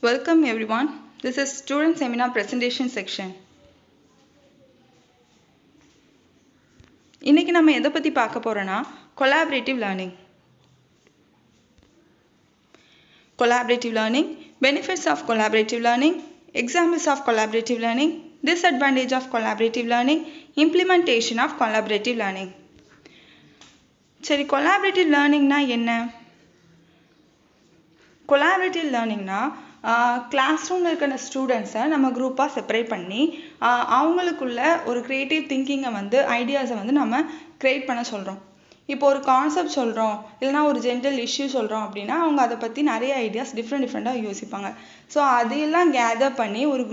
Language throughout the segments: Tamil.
Welcome everyone. This is student seminar presentation section. இன்னைக்கு நம்ம எதை பத்தி பார்க்க போறோம்னா collaborative learning. Collaborative learning, benefits of collaborative learning, examples of collaborative learning, disadvantage of collaborative learning, implementation of collaborative learning. சரி, collaborative learning னா என்ன? collaborative learning னா கிளாஸ் ரூமில் இருக்கிற ஸ்டூடெண்ட்ஸை நம்ம குரூப்பாக செப்பரேட் பண்ணி அவங்களுக்குள்ள ஒரு க்ரியேட்டிவ் திங்கிங்கை ஐடியாஸை நம்ம க்ரியேட் பண்ண சொல்கிறோம். இப்போ ஒரு கான்செப்ட் சொல்கிறோம், இல்லைனா ஒரு ஜென்ரல் இஷ்யூ சொல்கிறோம் அப்படின்னா அவங்க அதை பற்றி நிறைய ஐடியாஸ் டிஃப்ரெண்ட்டாக யோசிப்பாங்க. ஸோ அதையெல்லாம் கேதர் பண்ணி ஒரு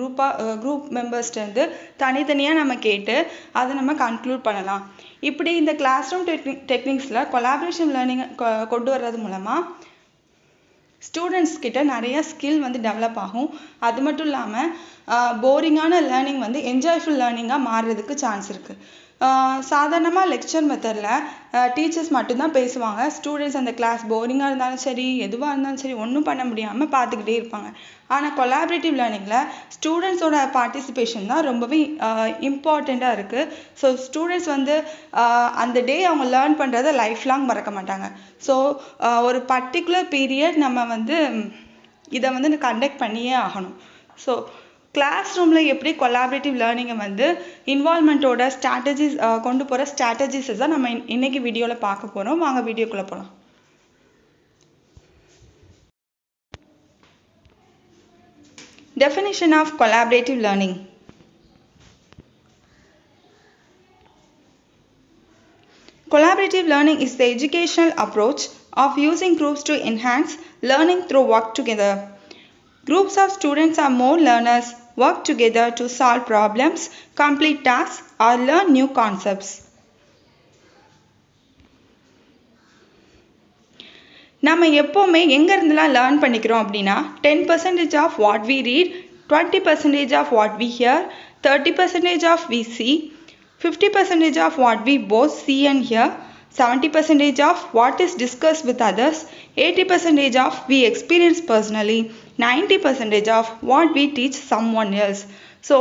குரூப் மெம்பர்ஸ்லேருந்து தனித்தனியாக நம்ம கேட்டு அதை நம்ம கன்க்ளூட் பண்ணலாம். இப்படி இந்த கிளாஸ் ரூம் டெக்னிக்ஸில் கொலாபரேஷன் லேர்னிங் கொண்டு வர்றது மூலமாக ஸ்டூடெண்ட்ஸ் கிட்ட நிறைய ஸ்கில் டெவலப் ஆகும். அது மட்டும் இல்லாமல் போரிங்கான லேர்னிங் என்ஜாய்ஃபுல் லேர்னிங்காக மாறுறதுக்கு சான்ஸ் இருக்குது. சாதாரணமாக லெக்சர் மெத்தடில் டீச்சர்ஸ் மட்டும்தான் பேசுவாங்க. ஸ்டூடெண்ட்ஸ் அந்த கிளாஸ் போரிங்காக இருந்தாலும் சரி, எதுவாக இருந்தாலும் சரி, ஒன்றும் பண்ண முடியாமல் பார்த்துக்கிட்டே இருப்பாங்க. ஆனால் கொலாபரேட்டிவ் லேர்னிங்கில் ஸ்டூடெண்ட்ஸோட பார்ட்டிசிபேஷன் தான் ரொம்பவே இம்பார்ட்டண்ட்டாக இருக்குது. ஸோ ஸ்டூடெண்ட்ஸ் அந்த டே அவங்க லேர்ன் பண்ணுறதை லைஃப் லாங் மறக்க மாட்டாங்க. ஸோ ஒரு பர்டிகுலர் பீரியட் நம்ம இதை கண்டக்ட் பண்ணியே ஆகணும். ஸோ கிளாஸ் ரூமில் எப்படி கொலாபரேட்டிவ் லேர்னிங்கை இன்வால்மெண்ட்டோட ஸ்ட்ராட்டஜிஸ் கொண்டு போகிற ஸ்ட்ராட்டஜிஸை தான் நம்ம இன்னைக்கு வீடியோவில் பார்க்க போகிறோம். வாங்க வீடியோக்குள்ளே போகலாம். Definition of collaborative learning. Collaborative learning is the educational approach of using groups to enhance learning through work together. Groups of students or more learners work together to solve problems, complete tasks, or learn new concepts. நம்ம எப்போவுமே எங்கேருந்துலாம் லேர்ன் பண்ணிக்கிறோம் அப்படின்னா 10% of what we read, 20% of what we hear, 30% of we see, 50% of what we both see and hear, 70% of what is discussed with others, 80% of we experience personally, 90% of what we teach someone else. So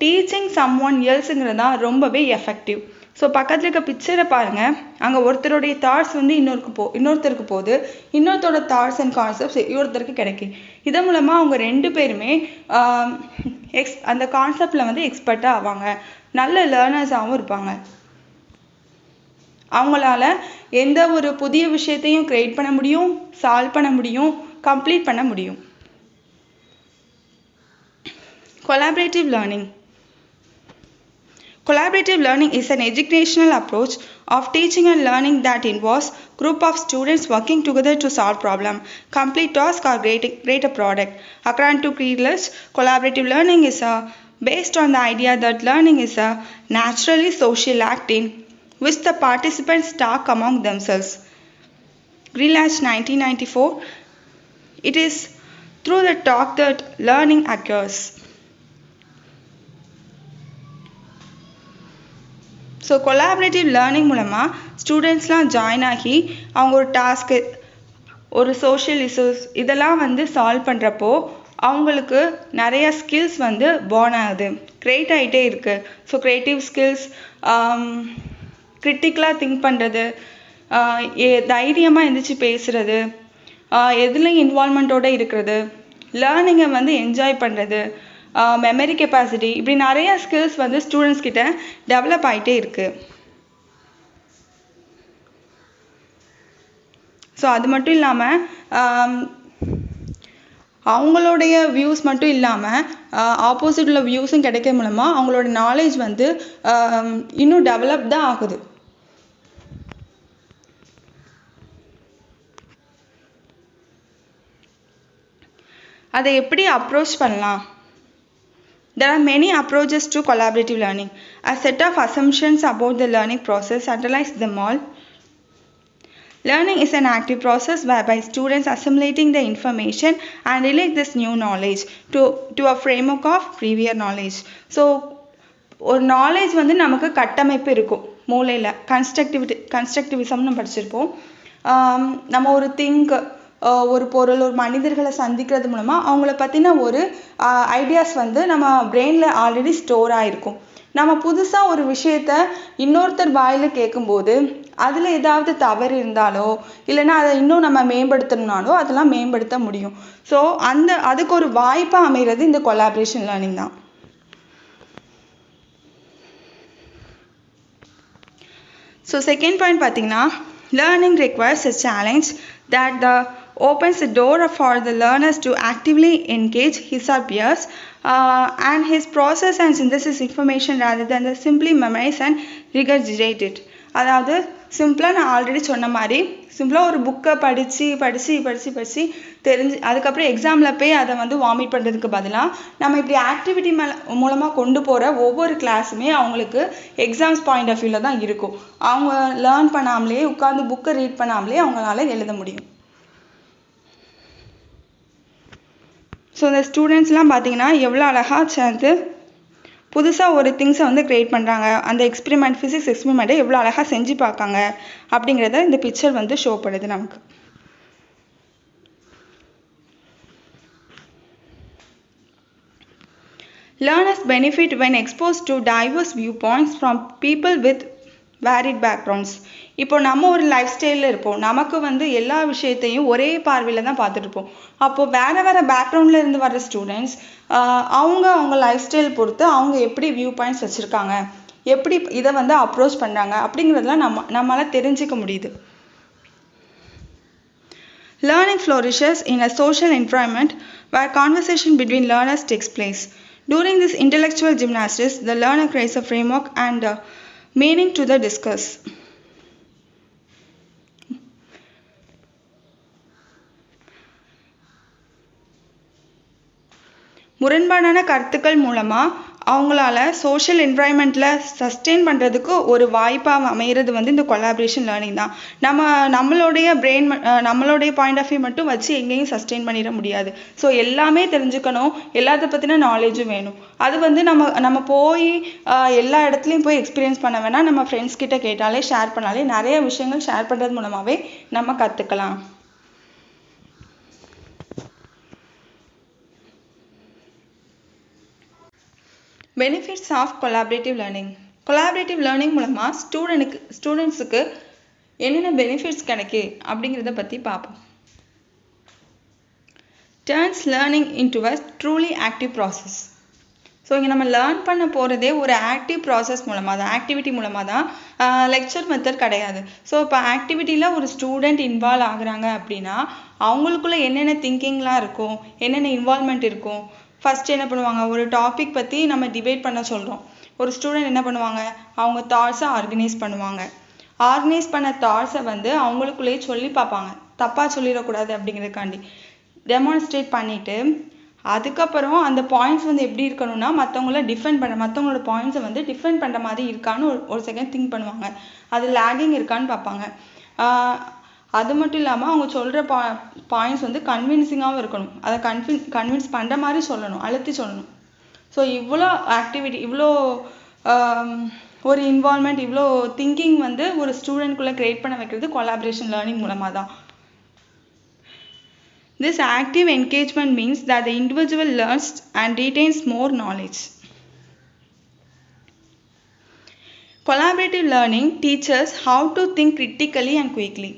teaching someone elseங்கிறது தான் ரொம்பவே எஃபெக்டிவ். ஸோ பக்கத்தில் இருக்க பிக்சரை பாருங்கள். அங்கே ஒருத்தருடைய தாட்ஸ் இன்னொருத்தருக்கு போகுது, இன்னொருத்தரோட தாட்ஸ் அண்ட் கான்செப்ட்ஸ் இன்னொருத்தருக்கு கிடைக்கும். இதன் மூலமாக அவங்க ரெண்டு பேருமே அந்த கான்செப்டில் எக்ஸ்பர்ட்டாக ஆவாங்க, நல்ல லேர்னர்ஸாகவும் இருப்பாங்க. அவங்களால எந்த ஒரு புதிய விஷயத்தையும் கிரியேட் பண்ண முடியும், சால்வ் பண்ண முடியும், கம்ப்ளீட் பண்ண முடியும். Collaborative learning. Collaborative learning is an educational approach of teaching and learning that involves group of students working together to solve problem, complete task, or create a product. According to Creedless, collaborative learning is based on the idea that learning is a naturally social act in which the participants talk among themselves. Greelach 1994. It is through the talk that learning occurs. So collaborative learning மூலமாக ஸ்டூடெண்ட்ஸ்லாம் ஜாயின் ஆகி அவங்க ஒரு டாஸ்க்கு, ஒரு சோஷியல் இஷ்யூஸ் இதெல்லாம் சால்வ் பண்ணுறப்போ அவங்களுக்கு நிறைய ஸ்கில்ஸ் பார்ன் ஆகுது, க்ரியேட் ஆகிட்டே இருக்குது. ஸோ க்ரியேட்டிவ் ஸ்கில்ஸ், கிரிட்டிக்கலாக திங்க் பண்ணுறது, தைரியமாக எழுந்திரிச்சு பேசுகிறது, எதுலேயும் இன்வால்மெண்ட்டோடு இருக்கிறது, லேர்னிங்கை என்ஜாய் பண்ணுறது, மெமரி கெப்பாசிட்டி, இப்படி நிறைய ஸ்கில்ஸ் ஸ்டூடெண்ட்ஸ் கிட்ட டெவலப் ஆகிட்டே இருக்குது. ஸோ அது மட்டும் இல்லாமல் அவங்களுடைய வியூஸ் மட்டும் இல்லாமல் ஆப்போசிட்டில் வியூஸும் கிடைக்க மூலமாக அவங்களோட நாலேஜ் இன்னும் டெவலப் தான் ஆகுது. அதை எப்படி அப்ரோச் பண்ணலாம்? There are many approaches to collaborative learning. A set of assumptions about the learning process underlies them all. Learning is an active process whereby students assimilating the information and relate this new knowledge to a framework of previous knowledge. So ஒரு நாலேஜ் நமக்கு கட்டமைப்பு இருக்கும் மூளையில். கன்ஸ்ட்ரக்டிவிசம்னு படிச்சிருப்போம். நம்ம ஒரு ஒரு பொருள் ஒரு மனிதர்களை சந்திக்கிறது மூலமாக அவங்கள பற்றின ஒரு ஐடியாஸ் வந்து நம்ம பிரெயினில் ஆல்ரெடி ஸ்டோர் ஆகிருக்கும். நம்ம புதுசாக ஒரு விஷயத்த இன்னொருத்தர் வாயில் கேட்கும்போது அதில் ஏதாவது தவறு இருந்தாலோ இல்லைன்னா அதை இன்னும் நம்ம மேம்படுத்தணும்னாலோ அதெல்லாம் மேம்படுத்த முடியும். ஸோ அதுக்கு ஒரு வாய்ப்பாக அமைகிறது இந்த கொலாபரேஷன் லேர்னிங் தான். ஸோ செகண்ட் பாயிண்ட் பார்த்தீங்கன்னா, learning requires a challenge that opens the door for the learners to actively engage his or peers and his process and synthesis information rather than simply memorize and regurgitate it. அதாவது சிம்பிளாக நான் ஆல்ரெடி சொன்ன மாதிரி சிம்பிளாக ஒரு புக்கை படித்து தெரிஞ்சு அதுக்கப்புறம் எக்ஸாமில் போய் அதை வந்து வாமிட் பண்ணுறதுக்கு பதிலாக நம்ம இப்படி ஆக்டிவிட்டி மூலமாக கொண்டு போகிற ஒவ்வொரு கிளாஸுமே அவங்களுக்கு எக்ஸாம்ஸ் பாயிண்ட் ஆஃப் வியூவில் தான் இருக்கும். அவங்க லேர்ன் பண்ணாமலே உட்காந்து புக்கை ரீட் பண்ணாமலே அவங்களால எழுத முடியும். ஸோ இந்த ஸ்டூடெண்ட்ஸ்லாம் பார்த்தீங்கன்னா எவ்வளோ அழகாக சேர்ந்து புதுசாக ஒரு திங்ஸை வந்து க்ரியேட் பண்ணுறாங்க. அந்த ஃபிசிக்ஸ் எக்ஸ்பெரிமெண்ட்டை எவ்வளோ அழகாக செஞ்சு பார்க்காங்க அப்படிங்கிறத இந்த பிக்சர் வந்து ஷோ பண்ணுது நமக்கு. Learners benefit when exposed to diverse viewpoints from people with varied backgrounds. இப்போ நம்ம ஒரு லைஃப் ஸ்டைலில் இருப்போம். நமக்கு வந்து எல்லா விஷயத்தையும் ஒரே பார்வையில் தான் பார்த்துட்ருப்போம். அப்போது வேறு பேக்ரவுண்டில் இருந்து வர்ற ஸ்டூடெண்ட்ஸ் அவங்க லைஃப் ஸ்டைல் பொறுத்து அவங்க எப்படி வியூ பாயிண்ட்ஸ் வச்சுருக்காங்க, எப்படி இதை வந்து அப்ரோச் பண்ணுறாங்க அப்படிங்கிறதுலாம் நம்மளால் தெரிஞ்சிக்க முடியுது. Learning flourishes in a social environment where conversation between learners takes place. During this intellectual gymnastics, the learner creates a framework and meaning to the discourse. முரண்பாடான கருத்துக்கள் மூலமாக அவங்களால சோஷியல் என்வாயன்மெண்ட்டில் சஸ்டெயின் பண்ணுறதுக்கு ஒரு வாய்ப்பாக அமைகிறது வந்து இந்த கொலாபரேஷன் லேர்னிங் தான். நம்மளுடைய பாயிண்ட் ஆஃப் வியூ மட்டும் வச்சு எங்கேயும் சஸ்டெயின் பண்ணிட முடியாது. ஸோ எல்லாமே தெரிஞ்சுக்கணும், எல்லாத்த பற்றின நாலேஜும் வேணும். அது வந்து நம்ம போய் எல்லா இடத்துலையும் போய் எக்ஸ்பீரியன்ஸ் பண்ண வேணால், நம்ம ஃப்ரெண்ட்ஸ் கிட்ட கேட்டாலே ஷேர் பண்ணாலே நிறைய விஷயங்கள் ஷேர் பண்ணுறது மூலமாகவே நம்ம கற்றுக்கலாம். பெனிஃபிட்ஸ் ஆஃப் கொலாபரேட்டிவ் லேர்னிங் மூலமாக ஸ்டூடெண்ட்ஸுக்கு என்னென்ன பெனிஃபிட்ஸ் கிடைக்கு அப்படிங்கிறத பற்றி பார்ப்போம். டர்ன்ஸ் லேர்னிங் இன்டு அ ட்ரூலி ஆக்டிவ் ப்ராசஸ். ஸோ இங்கே நம்ம லேர்ன் பண்ண போகிறதே ஒரு ஆக்டிவ் ப்ராசஸ் மூலமாக தான், ஆக்டிவிட்டி மூலமாக தான். லெக்சர் மெத்தட் கிடையாது. ஸோ இப்போ ஆக்டிவிட்டியில் ஒரு ஸ்டூடெண்ட் இன்வால்வ் ஆகுறாங்க அப்படின்னா அவங்களுக்குள்ள என்னென்ன திங்கிங்லாம் இருக்கும், என்னென்ன இன்வால்மெண்ட் இருக்கும். ஃபஸ்ட்டு என்ன பண்ணுவாங்க, ஒரு டாபிக் பற்றி நம்ம டிபேட் பண்ண சொல்கிறோம். ஒரு ஸ்டூடெண்ட் என்ன பண்ணுவாங்க, அவங்க தாட்ஸை ஆர்கனைஸ் பண்ணுவாங்க. ஆர்கனைஸ் பண்ண தாட்ஸை வந்து அவங்களுக்குள்ளேயே சொல்லி பார்ப்பாங்க, தப்பாக சொல்லிடக்கூடாது அப்படிங்கிறதுக்காண்டி டெமான்ஸ்ட்ரேட் பண்ணிவிட்டு அதுக்கப்புறம் அந்த பாயிண்ட்ஸ் வந்து எப்படி இருக்கணும்னா மற்றவங்களோட பாயிண்ட்ஸை வந்து டிஃபெண்ட் பண்ணுற மாதிரி இருக்கான்னு ஒரு செகண்ட் திங்க் பண்ணுவாங்க. அது லேகிங் இருக்கான்னு பார்ப்பாங்க. அது மட்டும் இல்லாமல் அவங்க சொல்கிற பாயிண்ட்ஸ் வந்து கன்வின்சிங்காகவும் இருக்கணும். அதை கன்வின்ஸ் பண்ணுற மாதிரி சொல்லணும், அழுத்தி சொல்லணும். ஸோ இவ்வளோ ஆக்டிவிட்டி, இவ்வளோ ஒரு இன்வால்மெண்ட், இவ்வளோ திங்கிங் வந்து ஒரு ஸ்டூடெண்ட்குள்ளே க்ரியேட் பண்ண வைக்கிறது கொலாபரேஷன் லேர்னிங் மூலமாக தான். This active engagement means that the individual learns and retains more knowledge. Collaborative learning teaches how to think critically and quickly.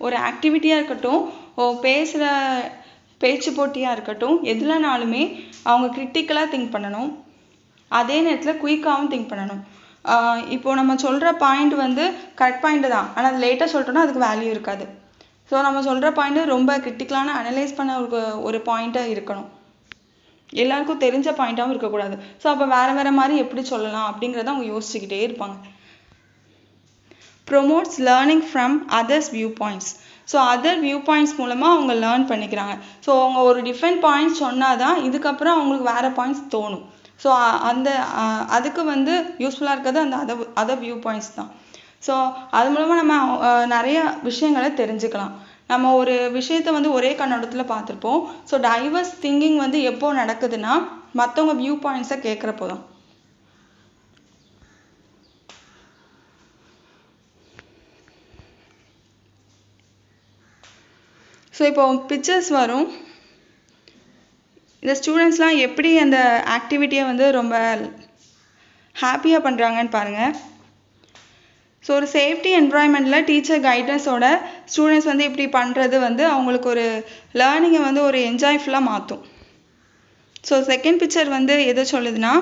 ஒரு ஆக்டிவிட்டியாக இருக்கட்டும், பேசுகிற பேச்சு போட்டியாக இருக்கட்டும், எதுலனாலுமே அவங்க கிரிட்டிக்கலாக திங்க் பண்ணணும், அதே நேரத்தில் குயிக்காகவும் திங்க் பண்ணணும். இப்போது நம்ம சொல்கிற பாயிண்ட் வந்து கரெக்ட் பாயிண்ட்டு தான், ஆனால் அது லேட்டாக சொல்லிட்டோன்னா அதுக்கு வேல்யூ இருக்காது. ஸோ நம்ம சொல்கிற பாயிண்ட்டு ரொம்ப கிரிட்டிக்கலான அனலைஸ் பண்ண ஒரு பாயிண்ட்டாக இருக்கணும், எல்லாருக்கும் தெரிஞ்ச பாயிண்ட்டாகவும் இருக்கக்கூடாது. ஸோ அப்போ வேறு மாதிரி எப்படி சொல்லலாம் அப்படிங்கிறத அவங்க யோசிச்சுக்கிட்டே இருப்பாங்க. Promotes learning from others view points. So other view points மூலமாக அவங்க லேர்ன் பண்ணிக்கிறாங்க. ஸோ அவங்க ஒரு டிஃப்ரெண்ட் பாயிண்ட்ஸ் சொன்னால் தான் இதுக்கப்புறம் அவங்களுக்கு வேறு பாயிண்ட்ஸ் தோணும். ஸோ அதுக்கு வந்து யூஸ்ஃபுல்லாக இருக்கிறது அந்த அதர் வியூ பாயிண்ட்ஸ் தான். ஸோ அது மூலமாக நம்ம நிறைய விஷயங்களை தெரிஞ்சுக்கலாம். நம்ம ஒரு விஷயத்தை வந்து ஒரே கண்ணோட்டத்தில் பார்த்துருப்போம். ஸோ டைவர்ஸ் திங்கிங் வந்து எப்போ நடக்குதுன்னா மற்றவங்க வியூ பாயிண்ட்ஸை கேட்குறப்போ தான். ஸோ இப்போ பிக்சர்ஸ் வரும். இந்த ஸ்டூடெண்ட்ஸ்லாம் எப்படி அந்த ஆக்டிவிட்டியை வந்து ரொம்ப ஹாப்பியாக பண்ணுறாங்கன்னு பாருங்கள். ஸோ ஒரு சேஃப்டி என்வரான்மெண்ட்டில் டீச்சர் கைடன்ஸோட ஸ்டூடெண்ட்ஸ் வந்து இப்படி பண்ணுறது வந்து அவங்களுக்கு ஒரு லேர்னிங்கை வந்து ஒரு என்ஜாய்ஃபுல்லாக மாற்றும். ஸோ செகண்ட் பிக்சர் வந்து எதை சொல்லுதுன்னா,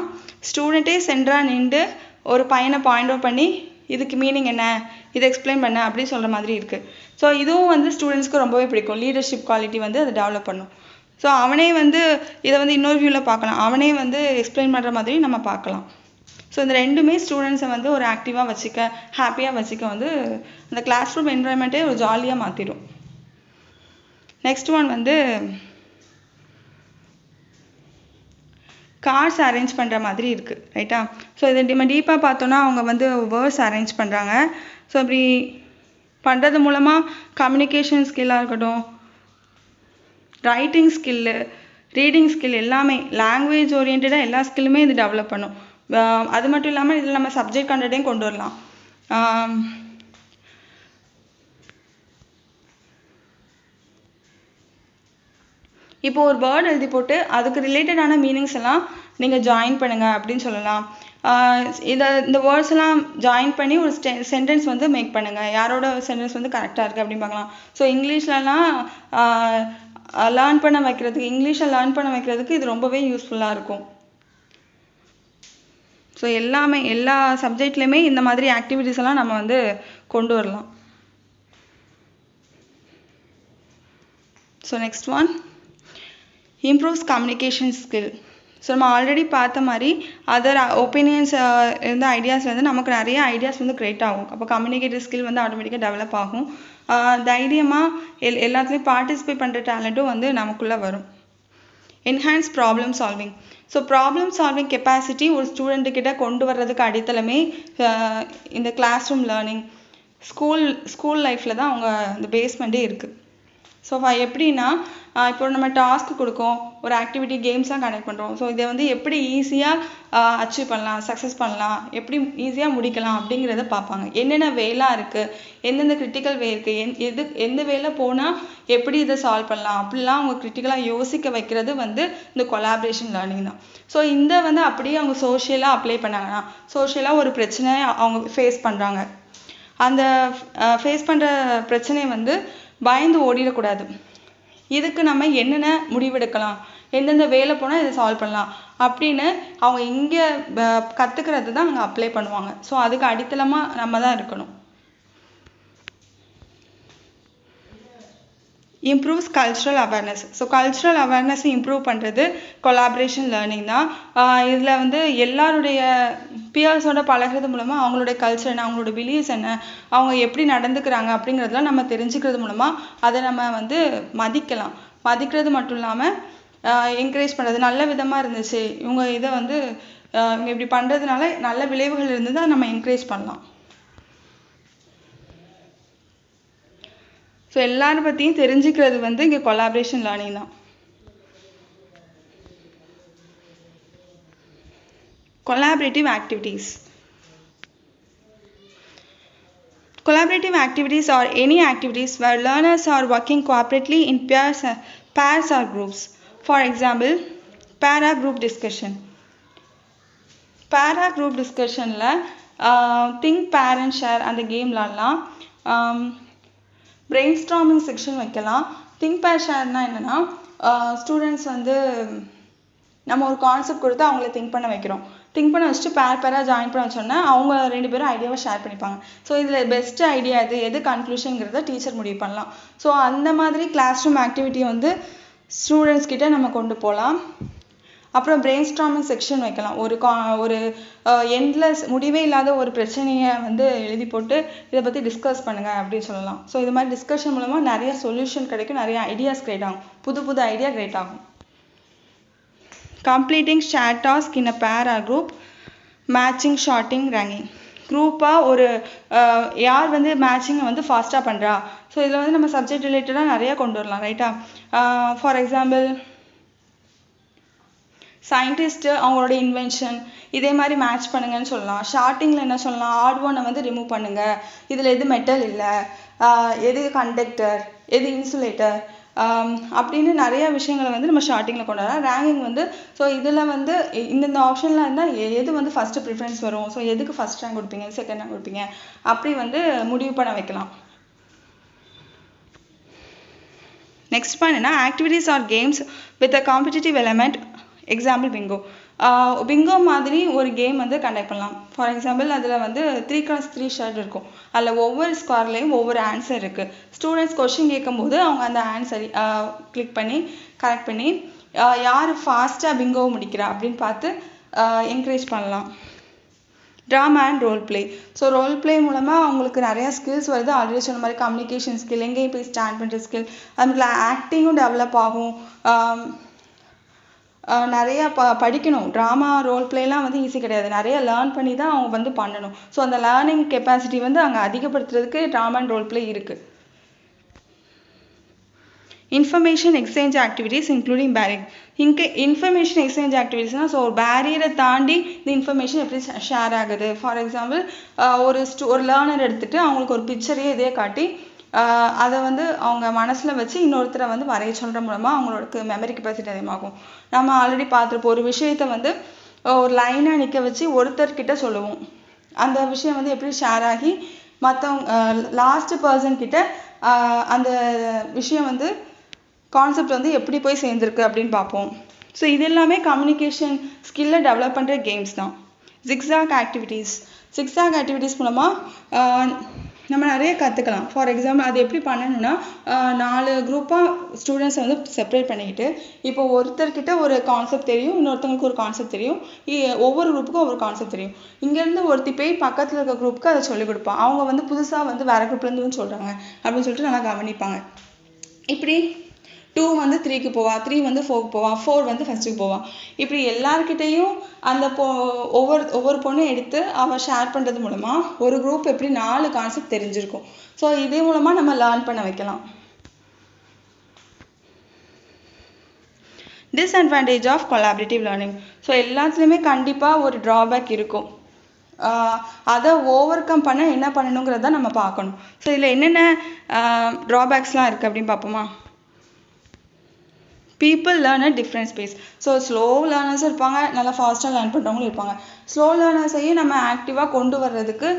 ஸ்டூடெண்ட்டே சென்டராக நின்று ஒரு பையனை பாயிண்ட் அவுட் பண்ணி இதுக்கு மீனிங் என்ன, இதை எக்ஸ்பிளைன் பண்ண அப்படின்னு சொல்கிற மாதிரி இருக்குது. ஸோ இதுவும் வந்து ஸ்டூடெண்ட்ஸ்க்கு ரொம்பவே பிடிக்கும். லீடர்ஷிப் குவாலிட்டி வந்து அதை டெவலப் பண்ணும். ஸோ அவனே வந்து இதை வந்து இன்னொரு வியூவில் பார்க்கலாம், அவனே வந்து எக்ஸ்பிளைன் பண்ணுற மாதிரி நம்ம பார்க்கலாம். ஸோ இந்த ரெண்டுமே ஸ்டூடெண்ட்ஸை வந்து ஒரு ஆக்டிவாக வச்சுக்க, ஹாப்பியாக வச்சுக்க வந்து அந்த கிளாஸ் ரூம் என்வரான்மெண்ட்டே ஒரு ஜாலியாக மாற்றிடும். நெக்ஸ்ட் ஒன் வந்து கார்ட்ஸ் அரேஞ்ச் பண்ணுற மாதிரி இருக்குது, ரைட்டா? ஸோ இதை நம்ம டீப்பாக பார்த்தோன்னா அவங்க வந்து வேர்ட்ஸ் அரேஞ்ச் பண்ணுறாங்க. ஸோ இப்படி பண்ணுறது மூலமாக கம்யூனிகேஷன் ஸ்கில்லாக இருக்கட்டும், ரைட்டிங் ஸ்கில்லு, ரீடிங் ஸ்கில் எல்லாமே, லாங்குவேஜ் ஓரியன்டாக எல்லா ஸ்கில்லுமே இது டெவலப் பண்ணும். அது மட்டும் இல்லாமல் இதில் நம்ம சப்ஜெக்ட் கண்டென்ட்டையும் கொண்டு வரலாம். இப்போ ஒரு வேர்ட் எழுதி போட்டு அதுக்கு ரிலேட்டடான மீனிங்ஸ் எல்லாம் நீங்கள் ஜாயின் பண்ணுங்கள் அப்படின்னு சொல்லலாம். இந்த வேர்ட்ஸ் எல்லாம் ஜாயின் பண்ணி ஒரு சென்டென்ஸ் வந்து மேக் பண்ணுங்கள், யாரோட சென்டென்ஸ் வந்து கரெக்டாக இருக்குது அப்படின்னு பார்க்கலாம். ஸோ இங்கிலீஷ்லலாம் லேர்ன் பண்ண வைக்கிறதுக்கு, இங்கிலீஷை லேர்ன் பண்ண வைக்கிறதுக்கு இது ரொம்பவே யூஸ்ஃபுல்லாக இருக்கும். ஸோ எல்லாமே, எல்லா சப்ஜெக்ட்லேயுமே இந்த மாதிரி ஆக்டிவிட்டீஸ் எல்லாம் நம்ம வந்து கொண்டு வரலாம். So next one, improves communication skill. So நம்ம ஆல்ரெடி பார்த்த மாதிரி அதர் ஒப்பீனியன்ஸ் இருந்த ஐடியாஸ்லேருந்து நமக்கு நிறைய ஐடியாஸ் வந்து க்ரியேட் ஆகும். அப்போ கம்யூனிகேட்டிவ் ஸ்கில் வந்து ஆட்டோமேட்டிக்காக டெவலப் ஆகும். தைரியமாக எல்லாத்துலேயும் பார்ட்டிசிபேட் பண்ணுற டேலண்ட்டும் வந்து நமக்குள்ளே வரும். Enhance problem solving. So problem solving capacity ஒரு ஸ்டூடெண்ட்டுக்கிட்ட கொண்டு வர்றதுக்கு அடித்தளமே இந்த கிளாஸ் ரூம் லேர்னிங், ஸ்கூல் லைஃப்பில் தான் அவங்க இந்த பேஸ்மெண்ட்டே இருக்குது. ஸோ எப்படின்னா, இப்போ நம்ம டாஸ்க் கொடுக்கோம், ஒரு ஆக்டிவிட்டி கேம்ஸாக கனெக்ட் பண்ணுறோம். ஸோ இதை வந்து எப்படி ஈஸியாக அச்சீவ் பண்ணலாம், சக்ஸஸ் பண்ணலாம், எப்படி ஈஸியாக முடிக்கலாம் அப்படிங்கிறத பார்ப்பாங்க. என்னென்ன வேலாம் இருக்குது, எந்தெந்த கிரிட்டிக்கல் வே இருக்குது, எந்த வேலை போனால் எப்படி இதை சால்வ் பண்ணலாம் அப்படிலாம் அவங்க கிரிட்டிக்கலாக யோசிக்க வைக்கிறது வந்து இந்த கொலாபரேஷன் லேர்னிங் தான். ஸோ இந்த வந்து அப்படியே அவங்க சோஷியலாக அப்ளை பண்ணாங்கன்னா, சோஷியலாக ஒரு பிரச்சனையை அவங்க ஃபேஸ் பண்ணுறாங்க, அந்த ஃபேஸ் பண்ணுற பிரச்சனையை வந்து பயந்து ஓடிடக்கூடாது. இதுக்கு நம்ம என்னென்ன முடிவெடுக்கலாம், எந்தெந்த வேலை போனால் இதை சால்வ் பண்ணலாம் அப்படின்னு அவங்க இங்கே கற்றுக்கிறது தான் அங்கே அப்ளை பண்ணுவாங்க. ஸோ அதுக்கு அடித்தளமாக நம்ம தான் இருக்கணும். Improves cultural awareness. So cultural அவேர்னஸை இம்ப்ரூவ் பண்ணுறது கொலாபரேஷன் லேர்னிங் தான். இதில் வந்து எல்லாருடைய பியர்ஸோட பழகிறது மூலமாக அவங்களுடைய கல்ச்சர் என்ன, அவங்களோட பிலீவ்ஸ் என்ன, அவங்க எப்படி நடந்துக்கிறாங்க அப்படிங்கிறதுலாம் நம்ம தெரிஞ்சுக்கிறது மூலமாக அதை நம்ம வந்து மதிக்கலாம். மதிக்கிறது மட்டும் இல்லாமல் என்கரேஜ் பண்ணுறது, நல்ல விதமாக இருந்துச்சு, இவங்க இதை வந்து இவங்க இப்படி பண்ணுறதுனால நல்ல விளைவுகள் இருந்து தான் நம்ம என்கரேஜ் பண்ணலாம். ஸோ எல்லாரும் பற்றியும் தெரிஞ்சுக்கிறது வந்து இங்கே கொலாபரேஷன் லேர்னிங் தான். Collaborative activities. Collaborative activities are any activities where learners are working cooperatively in pairs or groups. For example, para group discussion. Para group discussionல think, pair and share அந்த கேம்லலாம் பிரெயின் ஸ்டார்மிங் செக்ஷன் வைக்கலாம். திங்க் பேர் ஷேர்னா என்னென்னா, ஸ்டூடெண்ட்ஸ் வந்து நம்ம ஒரு கான்செப்ட் கொடுத்து அவங்கள திங்க் பண்ண வைக்கிறோம். திங்க் பண்ண வச்சுட்டு பேராக ஜாயின் பண்ண வச்சோன்னா அவங்க 2 பேரும் ஐடியாவை ஷேர் பண்ணிப்பாங்க. ஸோ இதில் பெஸ்ட் ஐடியா எது கன்க்ளூஷனுங்கிறத டீச்சர் முடிவு பண்ணலாம். ஸோ அந்த மாதிரி கிளாஸ் ரூம் ஆக்டிவிட்டியை வந்து ஸ்டூடெண்ட்ஸ் கிட்ட நம்ம கொண்டு போகலாம். அப்புறம் பிரெயின் ஸ்டார்மிங் செக்ஷன் வைக்கலாம். ஒரு எண்ட்லெஸ், முடிவே இல்லாத ஒரு பிரச்சனையை வந்து எழுதி போட்டு இதை பற்றி டிஸ்கஸ் பண்ணுங்க அப்படின்னு சொல்லலாம். ஸோ இது மாதிரி டிஸ்கஷன் மூலமாக நிறைய சொல்யூஷன் கிடைக்கும், நிறைய ஐடியாஸ் கிரியேட் ஆகும், புது ஐடியா கிரியேட் ஆகும். Completing share task in a pair or group, matching, sorting, ranking. குரூப்பாக ஒரு யார் வந்து மேட்சிங்கை வந்து ஃபாஸ்ட்டாக பண்ணுறா. ஸோ இதில் வந்து நம்ம சப்ஜெக்ட் ரிலேட்டடாக நிறையா கொண்டு வரலாம், ரைட்டா? ஃபார் எக்ஸாம்பிள், சயின்டிஸ்ட்டு அவங்களோட இன்வென்ஷன் இதே மாதிரி மேட்ச் பண்ணுங்கன்னு சொல்லலாம். ஷார்ட்டிங்கில் என்ன சொல்லலாம், ஆட் ஒன்னை வந்து ரிமூவ் பண்ணுங்கள், இதில் எது மெட்டல் இல்லை, எது கண்டக்டர், எது இன்சுலேட்டர், அப்படின்னு நிறைய விஷயங்களை வந்து நம்ம ஸ்டார்டிங்கில் கொண்டு வரலாம். ரேங்கிங் வந்து ஸோ இதில் வந்து இந்தந்த ஆப்ஷனில் இருந்தால் எது வந்து ஃபஸ்ட்டு ப்ரிஃபரன்ஸ் வரும், ஸோ எதுக்கு ஃபஸ்ட் ரேங்க் கொடுப்பீங்க, செகண்ட் ரேங்க் கொடுப்பீங்க, அப்படி வந்து முடிவு பண்ண வைக்கலாம். நெக்ஸ்ட் பாயிண்ட் என்ன, activities or games with a competitive element. Example bingo. Bingo மாதிரி ஒரு கேம் வந்து கண்டக்ட் பண்ணலாம். ஃபார் எக்ஸாம்பிள் அதில் வந்து 3x3 ஷர்ட் இருக்கும். அதில் ஒவ்வொரு ஸ்கொயர்லேயும் ஒவ்வொரு ஆன்சர் இருக்குது. ஸ்டூடெண்ட்ஸ் கொஷின் கேட்கும்போது அவங்க அந்த ஆன்சர் கிளிக் பண்ணி கரெக்ட் பண்ணி யார் ஃபாஸ்ட்டாக பிங்கோவை முடிக்கிறா அப்படின்னு பார்த்து என்கரேஜ் பண்ணலாம். Drama and role play. So role play மூலமாக அவங்களுக்கு நிறையா ஸ்கில்ஸ் வருது. ஆல்ரெடி சொன்ன மாதிரி கம்யூனிகேஷன் ஸ்கில், எங்கேயும் போய் ஸ்டாண்ட் பண்ணுற ஸ்கில், அது மாதிரி ஆக்டிங்கும் டெவலப் ஆகும். நிறையா படிக்கணும். ட்ராமா ரோல் பிளேலாம் வந்து ஈஸி கிடையாது. நிறைய லேர்ன் பண்ணி தான் அவங்க வந்து பண்ணணும். ஸோ அந்த லேர்னிங் கெப்பாசிட்டி வந்து அங்கே அதிகப்படுத்துறதுக்கு ட்ராமா அண்ட் ரோல் பிளே இருக்குது. Information exchange activities including barrier. இங்கே இன்ஃபர்மேஷன் எக்ஸ்சேஞ்ச் ஆக்டிவிட்டீஸ்னால் ஸோ ஒரு பேரியரை தாண்டி இந்த இன்ஃபர்மேஷன் எப்படி ஷேர் ஆகுது. ஃபார் எக்ஸாம்பிள் ஒரு லேர்னர் எடுத்துகிட்டு அவங்களுக்கு ஒரு பிக்சரையே இதே காட்டி அதை வந்து அவங்க மனசில் வச்சு இன்னொருத்தரை வந்து வரைய சொல்கிற மூலமாக அவங்களோட மெமரி கெப்பாசிட்டி அதிகமாகும். நம்ம ஆல்ரெடி பார்த்துருப்போம், ஒரு விஷயத்தை வந்து ஒரு லைனாக நிற்க வச்சு ஒருத்தர்கிட்ட சொல்லுவோம். அந்த விஷயம் வந்து எப்படி ஷேர் ஆகி மற்றவங்க லாஸ்ட் பர்சன் கிட்ட அந்த விஷயம் வந்து கான்செப்ட் வந்து எப்படி போய் சேர்ந்துருக்கு அப்படின்னு பார்ப்போம். ஸோ இது எல்லாமே கம்யூனிகேஷன் ஸ்கில்லை டெவலப் பண்ணுற கேம்ஸ் தான். ஜிக்ஸாக் ஆக்டிவிட்டீஸ் மூலமாக நம்ம நிறைய கற்றுக்கலாம். ஃபார் எக்ஸாம்பிள் அது எப்படி பண்ணணும்னா 4 குரூப்பாக ஸ்டூடெண்ட்ஸை வந்து செப்பரேட் பண்ணிக்கிட்டு, இப்போ ஒருத்தர்கிட்ட ஒரு கான்செப்ட் தெரியும், இன்னொருத்தவங்களுக்கு ஒரு கான்செப்ட் தெரியும், ஒவ்வொரு குரூப்புக்கும் ஒவ்வொரு கான்செப்ட் தெரியும். இங்கேருந்து ஒருத்தி போய் பக்கத்தில் இருக்க குரூப்புக்கு அதை சொல்லிக் கொடுப்பான். அவங்க வந்து புதுசாக வந்து வேறு குரூப்லேருந்து வந்து சொல்கிறாங்க அப்படின்னு சொல்லிட்டு நல்லா கவனிப்பாங்க. இப்படி 2 வந்து 3க்கு போவா, 3 வந்து 4க்கு போவா, 4 வந்து ஃபஸ்ட்டுக்கு போவா. இப்படி எல்லார்கிட்டையும் அந்த ஒவ்வொரு பொண்ணும் எடுத்து அவள் ஷேர் பண்ணுறது மூலமாக ஒரு குரூப் எப்படி 4 கான்செப்ட் தெரிஞ்சிருக்கும். ஸோ இதே மூலமாக நம்ம லேர்ன் பண்ண வைக்கலாம். Disadvantage of collaborative learning. So எல்லாத்துலேயுமே கண்டிப்பாக ஒரு ட்ராபேக் இருக்கும். அதை ஓவர் கம் பண்ண என்ன பண்ணணுங்கிறத நம்ம பார்க்கணும். ஸோ இதில் என்னென்ன ட்ராபேக்ஸ்லாம் இருக்குது அப்படின்னு பார்ப்போமா. People learn at different space. So slow லேர்னர்ஸும் இருப்பாங்க, நல்லா ஃபாஸ்ட்டாக லேர்ன் பண்ணுறவங்களும் இருப்பாங்க. ஸ்லோ லேர்னர்ஸையும் நம்ம ஆக்டிவாக கொண்டு வர்றதுக்கு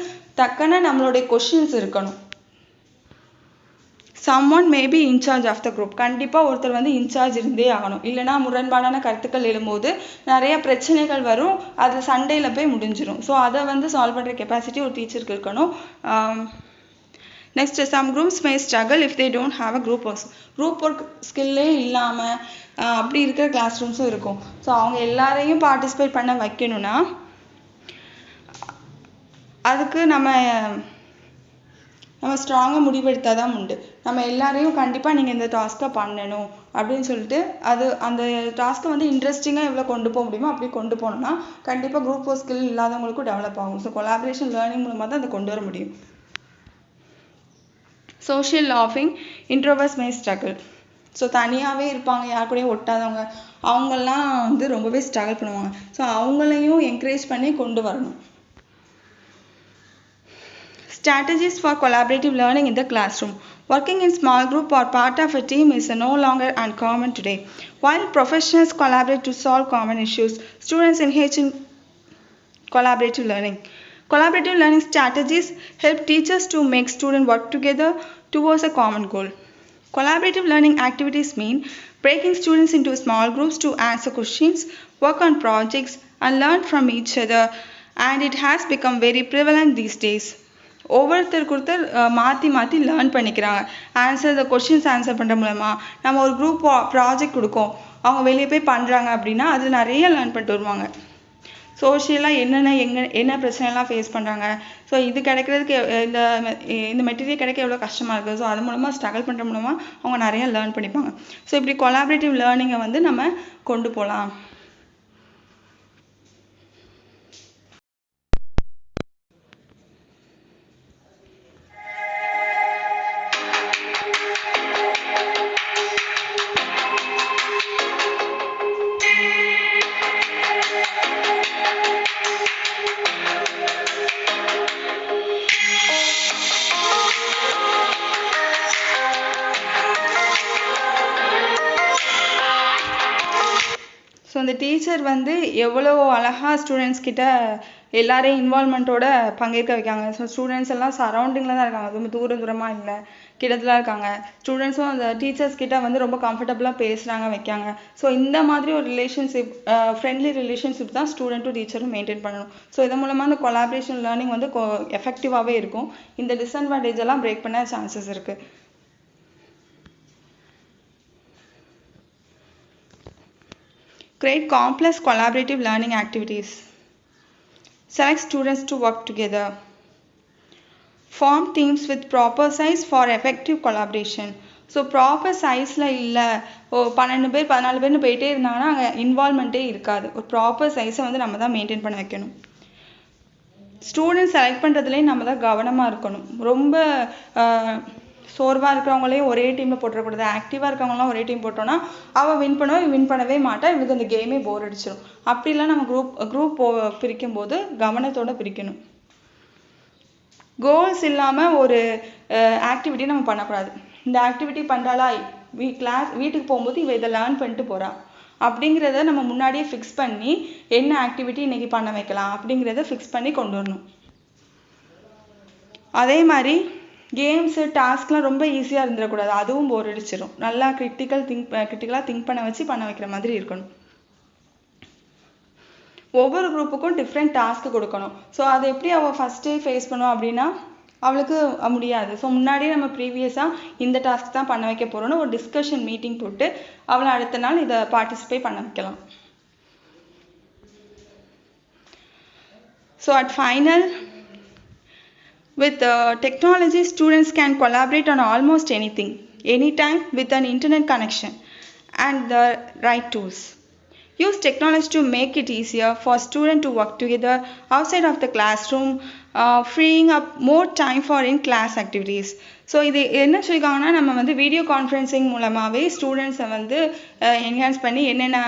தக்கன நம்மளுடைய கொஷின்ஸ் இருக்கணும். someone may be in charge of the group. கண்டிப்பாக ஒருத்தர் வந்து இன்சார்ஜ் இருந்தே ஆகணும். இல்லைனா முரண்பாடான கருத்துக்கள் எழும்போது நிறைய பிரச்சனைகள் வரும், அது சண்டையில் போய் முடிஞ்சிடும். ஸோ அதை வந்து சால்வ் பண்ணுற கெப்பாசிட்டி ஒரு டீச்சருக்கு இருக்கணும். Next, some groups may struggle if they don't have a group work ஸ்கில்லே இல்லாமல் அப்படி இருக்கிற கிளாஸ் ரூம்ஸும் இருக்கும். ஸோ அவங்க எல்லாரையும் பார்ட்டிசிபேட் பண்ண வைக்கணும்னா அதுக்கு நம்ம ஸ்ட்ராங்காக முடிவெடுத்தால் தான் உண்டு. நம்ம எல்லாரையும் கண்டிப்பாக நீங்கள் இந்த டாஸ்க்கை பண்ணணும் அப்படின்னு சொல்லிட்டு அந்த டாஸ்க்கை வந்து இன்ட்ரெஸ்டிங்காக எவ்வளோ கொண்டு போக முடியுமோ அப்படி கொண்டு போனோம்னா கண்டிப்பாக குரூப் ஒர்க் ஸ்கில் இல்லாதவங்களுக்கும் டெவலப் ஆகும். ஸோ கொலாபரேஷன் லேர்னிங் மூலமாக தான் அதை கொண்டு வர முடியும். சோஷியல் லாஃபிங் இன்ட்ரோவர்ட்ஸ் மே ஸ்ட்ரகிள். ஸோ தனியாகவே இருப்பாங்க, யார் கூடயும் ஒட்டாதவங்க, அவங்கெல்லாம் வந்து ரொம்பவே ஸ்ட்ரகிள் பண்ணுவாங்க. ஸோ அவங்களையும் என்கரேஜ் பண்ணி கொண்டு வரணும். Strategies for collaborative learning in the classroom. Working in small group or part of a team is no longer uncommon today. While professionals collaborate to solve common issues, students engage in collaborative learning. Collaborative learning strategies help teachers to make students work together towards a common goal. Collaborative learning activities mean breaking students into small groups to answer questions, work on projects, and learn from each other, and it has become very prevalent these days. ஒவ்வொருத்தர் மாற்றி லேர்ன் பண்ணிக்கிறாங்க. கொஷின்ஸ் ஆன்சர் பண்ணுற மூலமாக நம்ம ஒரு குரூப் ப்ராஜெக்ட் கொடுக்கோம், அவங்க வெளியே போய் பண்ணுறாங்க அப்படின்னா அது நிறைய லேர்ன் பண்ணிட்டு வருவாங்க. சோஷியலாக என்ன பிரச்சனைலாம் ஃபேஸ் பண்ணுறாங்க, ஸோ இது கிடைக்கிறதுக்கு இந்த மெட்டீரியல் கிடைக்க எவ்வளோ கஷ்டமாக இருக்குது, ஸோ அது மூலமாக ஸ்ட்ரகிள் பண்ணுற மூலமாக அவங்க நிறைய லேர்ன் பண்ணிப்பாங்க. ஸோ இப்படி கொலாபரேட்டிவ் லேர்னிங்கை வந்து நம்ம கொண்டு போகலாம். இந்த டீச்சர் வந்து எவ்வளோ அழகா ஸ்டூடெண்ட்ஸ் கிட்ட எல்லாரையும் இன்வால்மெண்ட்டோட பங்கேற்க வைக்காங்க. ஸோ ஸ்டூடெண்ட்ஸ் எல்லாம் சரௌண்டிங்கில் தான் இருக்காங்க, ரொம்ப தூரமாக இல்லை, கிட்டத்தில் இருக்காங்க. ஸ்டூடெண்ட்ஸும் அந்த டீச்சர்ஸ் கிட்ட வந்து ரொம்ப கம்ஃபர்டபுளாக பேசுகிறாங்க, வைக்காங்க. ஸோ இந்த மாதிரி ஒரு ரிலேஷன்ஷிப், ஃப்ரெண்ட்லி ரிலேஷன்ஷிப் தான் ஸ்டூடெண்ட்டும் டீச்சரும் மெயின்டைன் பண்ணணும். ஸோ இதன் மூலமாக அந்த கொலாபரேஷன் லேர்னிங் வந்து எஃபெக்டிவாகவே இருக்கும். இந்த டிஸ்அட்வான்டேஜ் எல்லாம் பிரேக் பண்ண சான்சஸ் இருக்குது. Create complex collaborative learning activities. Select students to work together. Form teams with proper size for effective collaboration. So proper சைஸில் இல்லை, 12 பேர் 14 பேர்னு போயிட்டே இருந்தாங்கன்னா அங்கே இன்வால்மெண்ட்டே இருக்காது. ஒரு ப்ராப்பர் சைஸை வந்து நம்ம தான் மெயின்டைன் பண்ண வைக்கணும். ஸ்டூடெண்ட்ஸ் செலக்ட் பண்ணுறதுலேயும் நம்ம தான் கவனமாக இருக்கணும். ரொம்ப சோர்வாக இருக்கிறவங்களையும் ஒரே டீமில் போட்டுறக்கூடாது. ஆக்டிவாக இருக்கிறவங்களாம் ஒரே டீம் போட்டோன்னா அவள் வின் பண்ணுவா, வின் பண்ணவே மாட்டா, இவங்களுக்கு அந்த கேமே போர் அடிச்சிடும். அப்படிலாம் நம்ம குரூப் பிரிக்கும் போது கவனத்தோடு பிரிக்கணும். கோல்ஸ் இல்லாமல் ஒரு ஆக்டிவிட்டி நம்ம பண்ணக்கூடாது. இந்த ஆக்டிவிட்டி பண்ணுறாளா, வீட்டுக்கு போகும்போது இவ இதை லேர்ன் பண்ணிட்டு போகிறா அப்படிங்கிறத நம்ம முன்னாடியே ஃபிக்ஸ் பண்ணி என்ன ஆக்டிவிட்டி இன்னைக்கு பண்ண வைக்கலாம் அப்படிங்கிறத ஃபிக்ஸ் பண்ணி கொண்டு வரணும். அதே மாதிரி கேம்ஸு டாஸ்க்லாம் ரொம்ப ஈஸியாக இருந்துடக்கூடாது, அதுவும் போர் அடிச்சிடும். நல்லா கிரிட்டிக்கலாக திங்க் பண்ண வச்சு பண்ண வைக்கிற மாதிரி இருக்கணும். ஒவ்வொரு குரூப்புக்கும் டிஃப்ரெண்ட் டாஸ்க்கு கொடுக்கணும். ஸோ அதை எப்படி அவள் ஃபஸ்ட்டே ஃபேஸ் பண்ணுவோம் அப்படின்னா அவளுக்கு முடியாது. ஸோ முன்னாடியே நம்ம ப்ரீவியஸாக இந்த டாஸ்க் தான் பண்ண வைக்க போகிறோன்னு ஒரு டிஸ்கஷன் மீட்டிங் போட்டு அவளை அடுத்த நாள் இதை பார்ட்டிசிபேட் பண்ண வைக்கலாம். So at final, with technology, students can collaborate on almost anything, anytime with an internet connection and the right tools. Use technology to make it easier for students to work together outside of the classroom, freeing up more time for in-class activities. So இது என்ன சொல்லியிருக்காங்கன்னா, நம்ம வந்து வீடியோ கான்ஃபரன்சிங் மூலமாகவே ஸ்டூடெண்ட்ஸை வந்து என்ஹான்ஸ் பண்ணி என்னென்ன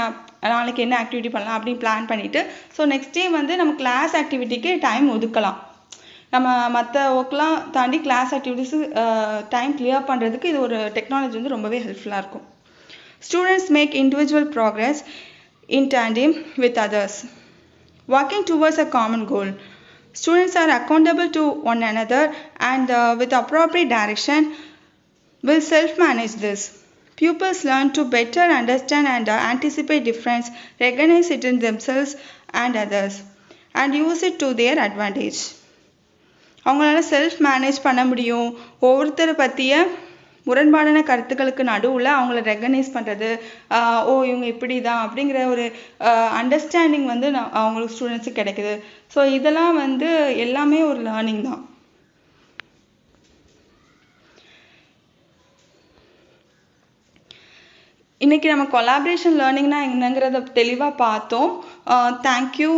நாளைக்கு என்ன ஆக்டிவிட்டி பண்ணலாம் அப்படின்னு பிளான் பண்ணிவிட்டு, ஸோ நெக்ஸ்ட் டே வந்து நம்ம கிளாஸ் ஆக்டிவிட்டிக்கு டைம் ஒதுக்கலாம். நம்ம மற்ற ஒர்க்லாம் தாண்டி கிளாஸ் ஆக்டிவிட்டிஸு டைம் கிளியர் பண்ணுறதுக்கு இது ஒரு டெக்னாலஜி வந்து ரொம்பவே ஹெல்ப்ஃபுல்லாக இருக்கும். Students make individual progress in tandem with others, working towards a common goal. Students are accountable to one another and with appropriate direction will self-manage this. Pupils learn to better understand and anticipate difference, recognize it in themselves and others, and use it to their advantage. அவங்களால செல்ஃப் மேனேஜ் பண்ண முடியும். ஒவ்வொருத்தரை பற்றிய முரண்பாடான கருத்துக்களுக்கு நடுவில் அவங்கள ரெகனைஸ் பண்ணுறது, இவங்க இப்படி தான் அப்படிங்கிற ஒரு அண்டர்ஸ்டாண்டிங் வந்து அவங்களுக்கு ஸ்டூடெண்ட்ஸுக்கு கிடைக்குது. ஸோ இதெல்லாம் வந்து எல்லாமே ஒரு லேர்னிங் தான். இன்றைக்கி நம்ம கொலாபரேஷன் லேர்னிங்னா என்னங்கிறத தெளிவாக பார்த்தோம். தேங்க்யூ.